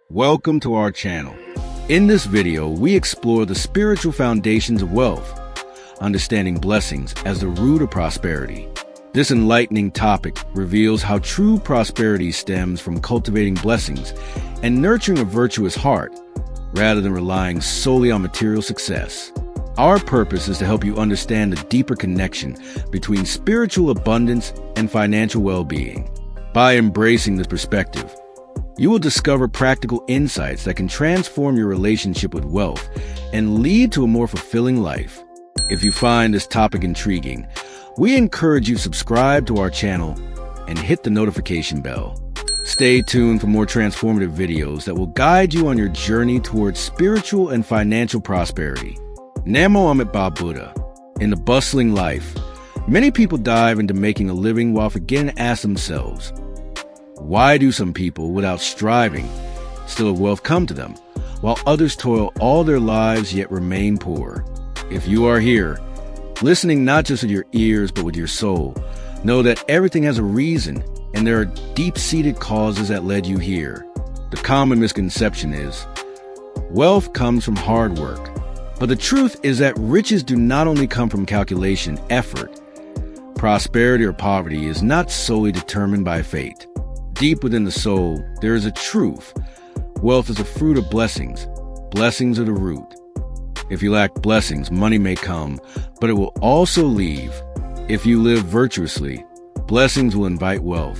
Welcome to our channel. In this video, we explore the spiritual foundations of wealth, understanding blessings as the root of prosperity. This enlightening topic reveals how true prosperity stems from cultivating blessings and nurturing a virtuous heart, rather than relying solely on material success. Our purpose is to help you understand the deeper connection between spiritual abundance and financial well-being. By embracing this perspective, you will discover practical insights that can transform your relationship with wealth and lead to a more fulfilling life. If you find this topic intriguing, we encourage you to subscribe to our channel and hit the notification bell. Stay tuned for more transformative videos that will guide you on your journey towards spiritual and financial prosperity. Namo Amitabha Buddha. In the bustling life, many people dive into making a living while forgetting to ask themselves, why do some people, without striving, still have wealth come to them, while others toil all their lives yet remain poor? If you are here, listening not just with your ears but with your soul, know that everything has a reason and there are deep-seated causes that led you here. The common misconception is, wealth comes from hard work. But the truth is that riches do not only come from calculation, effort. Prosperity or poverty is not solely determined by fate. Deep within the soul, there is a truth. Wealth is a fruit of blessings. Blessings are the root. If you lack blessings, money may come, but it will also leave. If you live virtuously, blessings will invite wealth.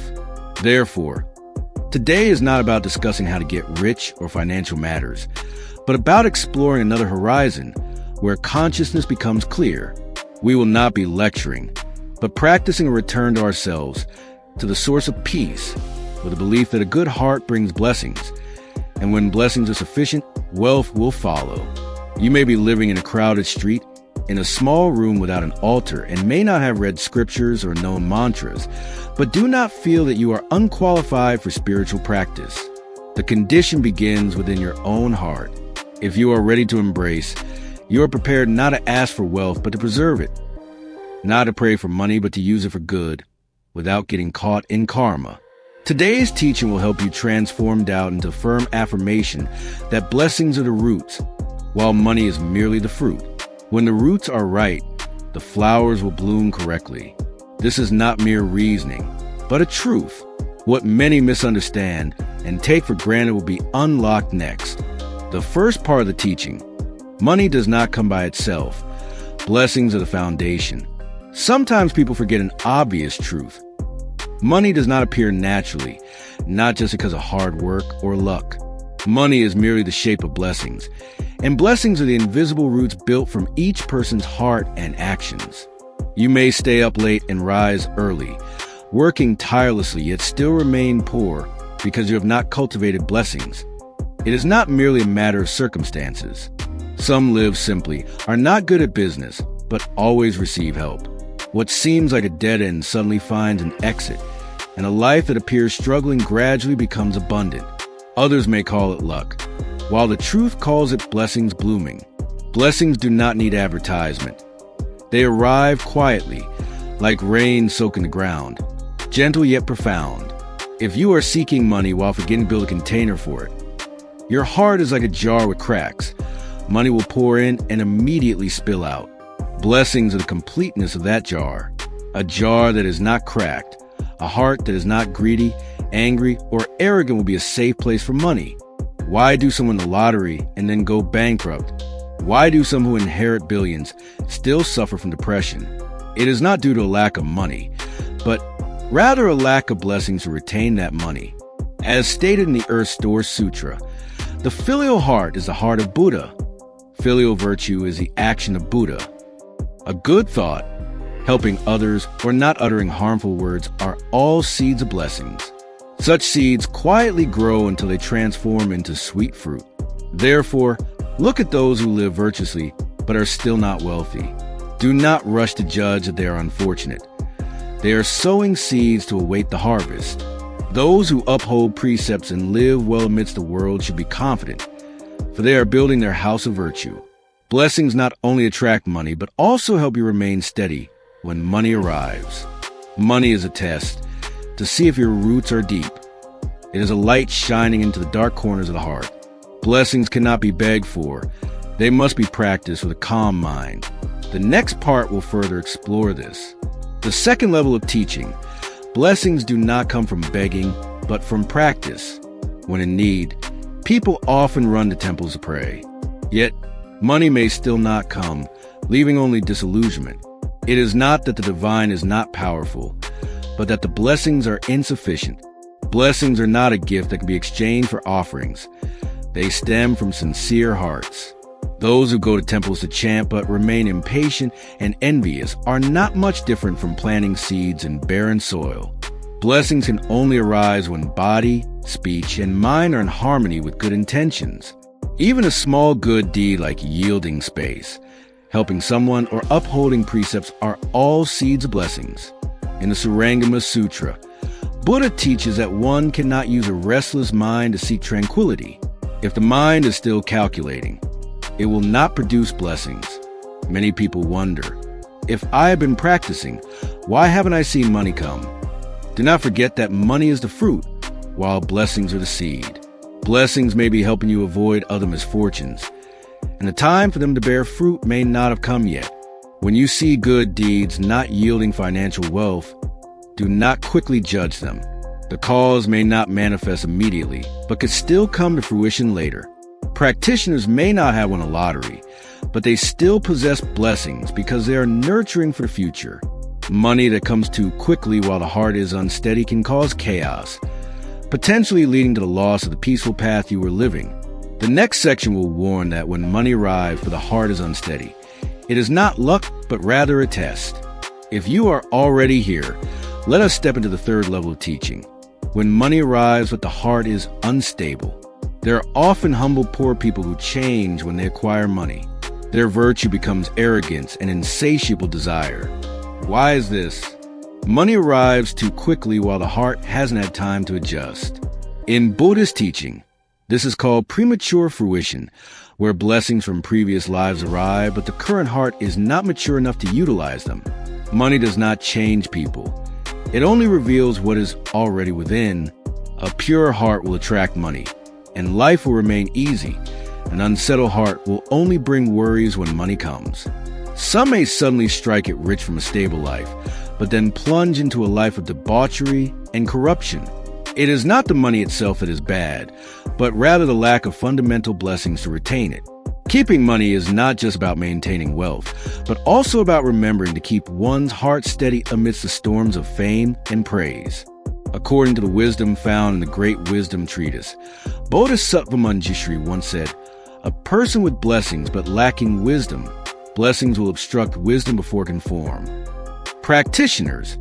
Therefore, today is not about discussing how to get rich or financial matters, but about exploring another horizon where consciousness becomes clear. We will not be lecturing, but practicing a return to ourselves, to the source of peace, with the belief that a good heart brings blessings, and when blessings are sufficient, wealth will follow. You may be living in a crowded street, in a small room without an altar, and may not have read scriptures or known mantras, but do not feel that you are unqualified for spiritual practice. The condition begins within your own heart. If you are ready to embrace, you are prepared not to ask for wealth, but to preserve it. Not to pray for money, but to use it for good, without getting caught in karma. Today's teaching will help you transform doubt into firm affirmation that blessings are the roots, while money is merely the fruit. When the roots are right, the flowers will bloom correctly. This is not mere reasoning, but a truth. What many misunderstand and take for granted will be unlocked next. The first part of the teaching, money does not come by itself. Blessings are the foundation. Sometimes people forget an obvious truth. Money does not appear naturally, not just because of hard work or luck. Money is merely the shape of blessings, and blessings are the invisible roots built from each person's heart and actions. You may stay up late and rise early, working tirelessly yet still remain poor because you have not cultivated blessings. It is not merely a matter of circumstances. Some live simply, are not good at business, but always receive help. What seems like a dead end suddenly finds an exit, and a life that appears struggling gradually becomes abundant. Others may call it luck, while the truth calls it blessings blooming. Blessings do not need advertisement. They arrive quietly, like rain soaking the ground, gentle yet profound. If you are seeking money while forgetting to build a container for it, your heart is like a jar with cracks. Money will pour in and immediately spill out. Blessings are the completeness of that jar. A jar that is not cracked. A heart that is not greedy, angry, or arrogant will be a safe place for money. Why do some win the lottery and then go bankrupt? Why do some who inherit billions still suffer from depression? It is not due to a lack of money, but rather a lack of blessings to retain that money. As stated in the Earth Store Sutra, the filial heart is the heart of Buddha. Filial virtue is the action of Buddha. A good thought, helping others, or not uttering harmful words are all seeds of blessings. Such seeds quietly grow until they transform into sweet fruit. Therefore, look at those who live virtuously but are still not wealthy. Do not rush to judge that they are unfortunate. They are sowing seeds to await the harvest. Those who uphold precepts and live well amidst the world should be confident, for they are building their house of virtue. Blessings not only attract money, but also help you remain steady when money arrives. Money is a test to see if your roots are deep. It is a light shining into the dark corners of the heart. Blessings cannot be begged for. They must be practiced with a calm mind. The next part will further explore this. The second level of teaching. Blessings do not come from begging, but from practice. When in need, people often run to temples to pray. Yet, money may still not come, leaving only disillusionment. It is not that the divine is not powerful, but that the blessings are insufficient. Blessings are not a gift that can be exchanged for offerings. They stem from sincere hearts. Those who go to temples to chant but remain impatient and envious are not much different from planting seeds in barren soil. Blessings can only arise when body, speech, and mind are in harmony with good intentions. Even a small good deed like yielding space, helping someone, or upholding precepts are all seeds of blessings. In the Surangama Sutra, Buddha teaches that one cannot use a restless mind to seek tranquility. If the mind is still calculating, it will not produce blessings. Many people wonder, if I have been practicing, why haven't I seen money come? Do not forget that money is the fruit, while blessings are the seed. Blessings may be helping you avoid other misfortunes, and the time for them to bear fruit may not have come yet. When you see good deeds not yielding financial wealth, do not quickly judge them. The cause may not manifest immediately, but could still come to fruition later. Practitioners may not have won a lottery, but they still possess blessings because they are nurturing for the future. Money that comes too quickly while the heart is unsteady can cause chaos, potentially leading to the loss of the peaceful path you were living. The next section will warn that when money arrives but the heart is unsteady, it is not luck but rather a test. If you are already here, let us step into the third level of teaching. When money arrives but the heart is unstable, there are often humble poor people who change when they acquire money. Their virtue becomes arrogance and insatiable desire. Why is this? Money arrives too quickly while the heart hasn't had time to adjust. In Buddhist teaching, this is called premature fruition, where blessings from previous lives arrive, but the current heart is not mature enough to utilize them. Money does not change people. It only reveals what is already within. A pure heart will attract money, and life will remain easy. An unsettled heart will only bring worries when money comes. Some may suddenly strike it rich from a stable life, but then plunge into a life of debauchery and corruption. It is not the money itself that is bad, but rather the lack of fundamental blessings to retain it. Keeping money is not just about maintaining wealth, but also about remembering to keep one's heart steady amidst the storms of fame and praise. According to the wisdom found in the Great Wisdom Treatise, Bodhisattva Manjushri once said, "A person with blessings but lacking wisdom, blessings will obstruct wisdom before it can form." Practitioners,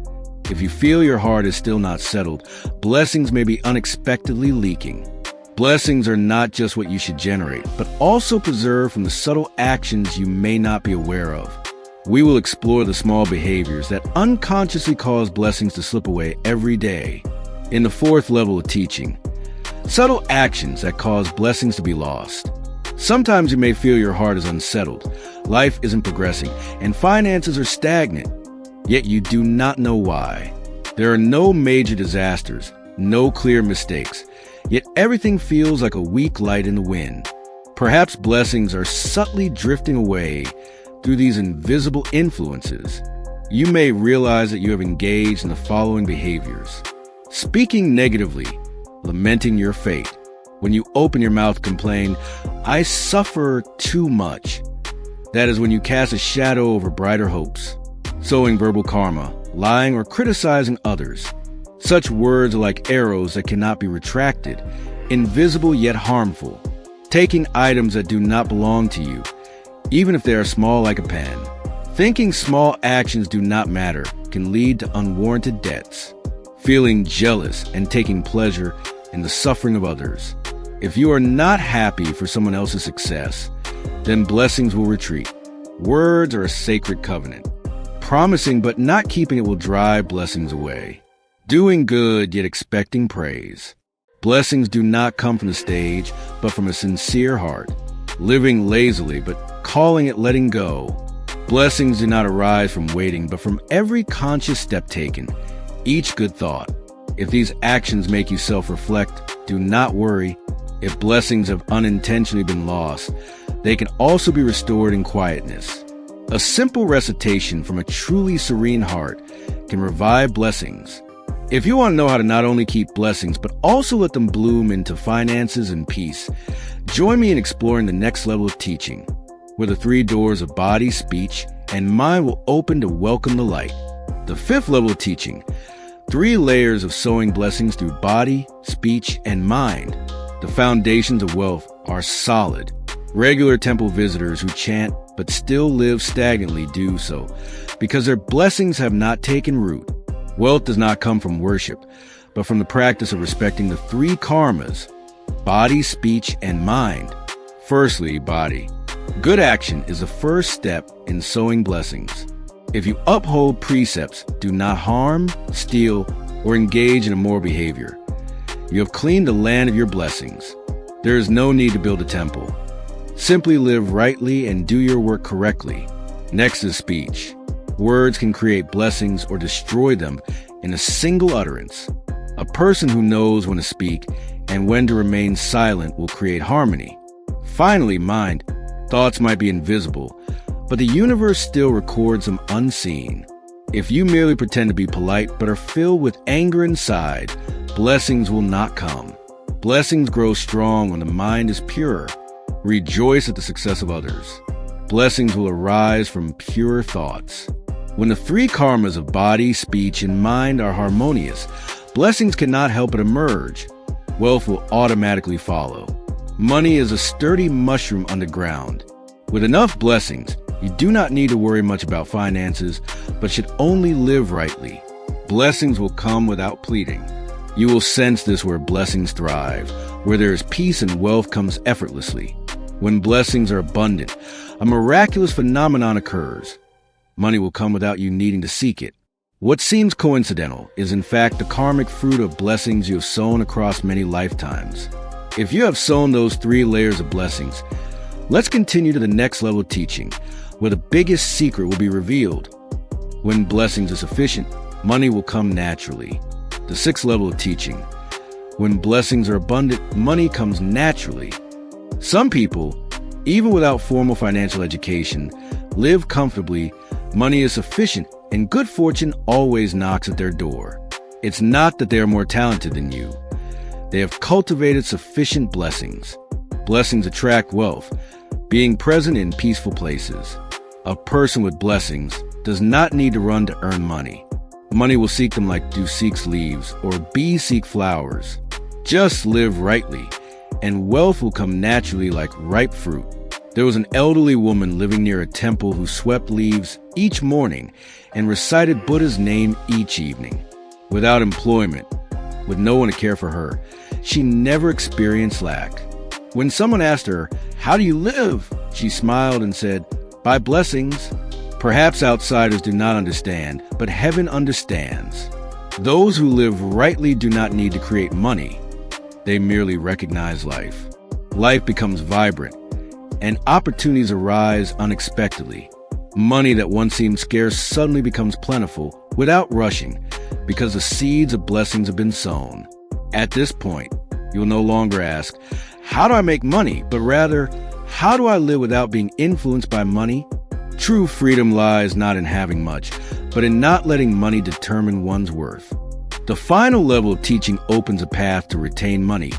if you feel your heart is still not settled, blessings may be unexpectedly leaking. Blessings are not just what you should generate, but also preserved from the subtle actions you may not be aware of. We will explore the small behaviors that unconsciously cause blessings to slip away every day. In the fourth level of teaching, subtle actions that cause blessings to be lost. Sometimes you may feel your heart is unsettled, life isn't progressing, and finances are stagnant, yet you do not know why. There are no major disasters, no clear mistakes, yet everything feels like a weak light in the wind. Perhaps blessings are subtly drifting away through these invisible influences. You may realize that you have engaged in the following behaviors. Speaking negatively, lamenting your fate. When you open your mouth, complain, "I suffer too much." That is when you cast a shadow over brighter hopes. Sowing verbal karma, lying or criticizing others. Such words are like arrows that cannot be retracted, invisible yet harmful. Taking items that do not belong to you, even if they are small like a pen. Thinking small actions do not matter can lead to unwarranted debts. Feeling jealous and taking pleasure in the suffering of others. If you are not happy for someone else's success, then blessings will retreat. Words are a sacred covenant. Promising but not keeping it will drive blessings away. Doing good yet expecting praise. Blessings do not come from the stage, but from a sincere heart. Living lazily but calling it letting go. Blessings do not arise from waiting, but from every conscious step taken, each good thought. If these actions make you self-reflect, Do not worry. If blessings have unintentionally been lost, they can also be restored in quietness. A simple recitation from a truly serene heart can revive blessings. If you want to know how to not only keep blessings, but also let them bloom into finances and peace, join me in exploring the next level of teaching, where the 3 doors of body, speech, and mind will open to welcome the light. The 5th level of teaching, 3 layers of sowing blessings through body, speech, and mind. The foundations of wealth are solid. Regular temple visitors who chant but still live stagnantly do so because their blessings have not taken root. Wealth does not come from worship, but from the practice of respecting the 3 karmas: body, speech, and mind. Firstly, body. Good action is the first step in sowing blessings. If you uphold precepts, do not harm, steal, or engage in immoral behavior, you have cleaned the land of your blessings. There is no need to build a temple. Simply live rightly and do your work correctly. Next is speech. Words can create blessings or destroy them in a single utterance. A person who knows when to speak and when to remain silent will create harmony. Finally, mind. Thoughts might be invisible, but the universe still records them unseen. If you merely pretend to be polite but are filled with anger inside, blessings will not come. Blessings grow strong when the mind is pure. Rejoice at the success of others. Blessings will arise from pure thoughts. When the 3 karmas of body, speech, and mind are harmonious, blessings cannot help but emerge. Wealth will automatically follow. Money is a sturdy mushroom underground. With enough blessings, you do not need to worry much about finances, but should only live rightly. Blessings will come without pleading. You will sense this where blessings thrive, where there is peace and wealth comes effortlessly. When blessings are abundant, a miraculous phenomenon occurs. Money will come without you needing to seek it. What seems coincidental is in fact the karmic fruit of blessings you have sown across many lifetimes. If you have sown those 3 layers of blessings, let's continue to the next level of teaching, where the biggest secret will be revealed. When blessings are sufficient, money will come naturally. The 6th level of teaching. When blessings are abundant, money comes naturally. Some people, even without formal financial education, live comfortably, money is sufficient, and good fortune always knocks at their door. It's not that they are more talented than you. They have cultivated sufficient blessings. Blessings attract wealth, being present in peaceful places. A person with blessings does not need to run to earn money. Money will seek them like dew seeks leaves or bees seek flowers. Just live rightly, and wealth will come naturally like ripe fruit. There was an elderly woman living near a temple who swept leaves each morning and recited Buddha's name each evening. Without employment, with no one to care for her, she never experienced lack. When someone asked her, "How do you live?" she smiled and said, "By blessings." Perhaps outsiders do not understand, but heaven understands. Those who live rightly do not need to create money. They merely recognize life. Life becomes vibrant, and opportunities arise unexpectedly. Money that once seemed scarce suddenly becomes plentiful without rushing, because the seeds of blessings have been sown. At this point, you will no longer ask, "How do I make money?" but rather, "How do I live without being influenced by money?" True freedom lies not in having much, but in not letting money determine one's worth. The final level of teaching opens a path to retain money,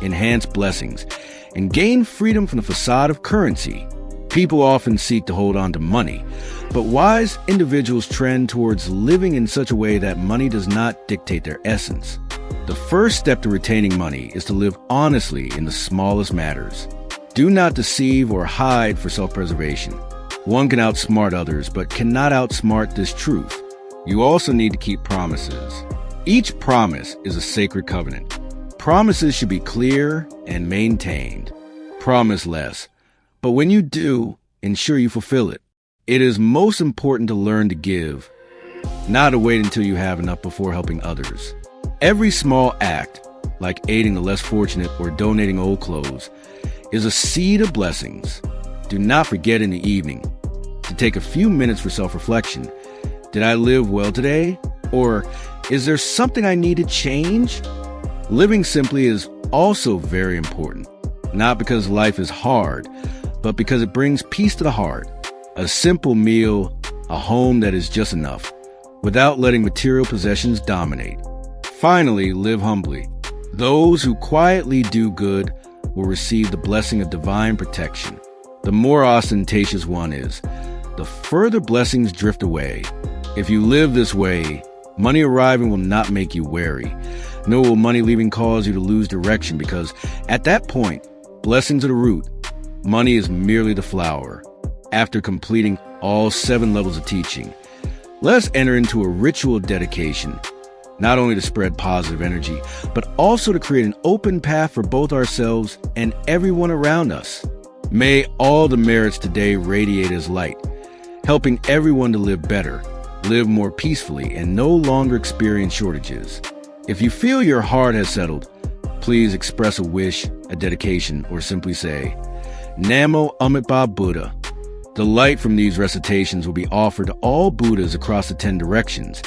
enhance blessings, and gain freedom from the facade of currency. People often seek to hold on to money, but wise individuals trend towards living in such a way that money does not dictate their essence. The first step to retaining money is to live honestly in the smallest matters. Do not deceive or hide for self-preservation. One can outsmart others, but cannot outsmart this truth. You also need to keep promises. Each promise is a sacred covenant. Promises should be clear and maintained. Promise less, but when you do, ensure you fulfill it. It is most important to learn to give, not to wait until you have enough before helping others. Every small act, like aiding the less fortunate or donating old clothes, is a seed of blessings. Do not forget in the evening to take a few minutes for self-reflection. Did I live well today? Or is there something I need to change? Living simply is also very important, not because life is hard, but because it brings peace to the heart. A simple meal, a home that is just enough, without letting material possessions dominate. Finally, live humbly. Those who quietly do good will receive the blessing of divine protection. The more ostentatious one is, the further blessings drift away. If you live this way, money arriving will not make you wary, nor will money leaving cause you to lose direction, because at that point, blessings are the root. Money is merely the flower. After completing all 7 levels of teaching, let us enter into a ritual dedication, not only to spread positive energy, but also to create an open path for both ourselves and everyone around us. May all the merits today radiate as light, helping everyone to live better, live more peacefully, and no longer experience shortages. If you feel your heart has settled, please express a wish, a dedication, or simply say, Namo Amitabha Buddha. The light from these recitations will be offered to all Buddhas across the 10 directions,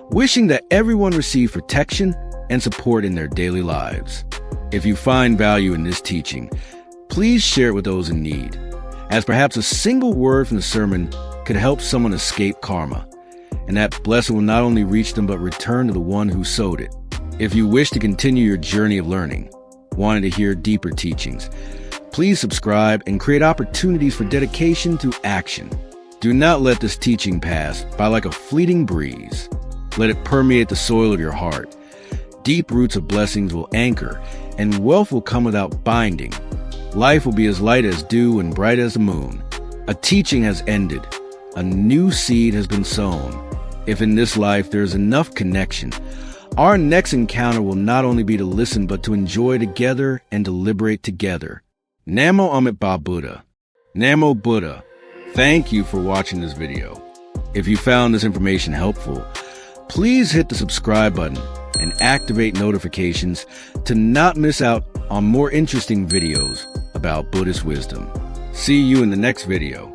wishing that everyone receive protection and support in their daily lives. If you find value in this teaching, please share it with those in need, as perhaps a single word from the sermon could help someone escape karma, and that blessing will not only reach them but return to the one who sowed it. If you wish to continue your journey of learning, wanting to hear deeper teachings, please subscribe and create opportunities for dedication through action. Do not let this teaching pass by like a fleeting breeze. Let it permeate the soil of your heart. Deep roots of blessings will anchor, and wealth will come without binding. Life will be as light as dew and bright as the moon. A teaching has ended. A new seed has been sown. If in this life there is enough connection, our next encounter will not only be to listen, but to enjoy together and deliberate together. Namo Amitabha Buddha. Namo Buddha. Thank you for watching this video. If you found this information helpful, please hit the subscribe button and activate notifications to not miss out on more interesting videos about Buddhist wisdom. See you in the next video.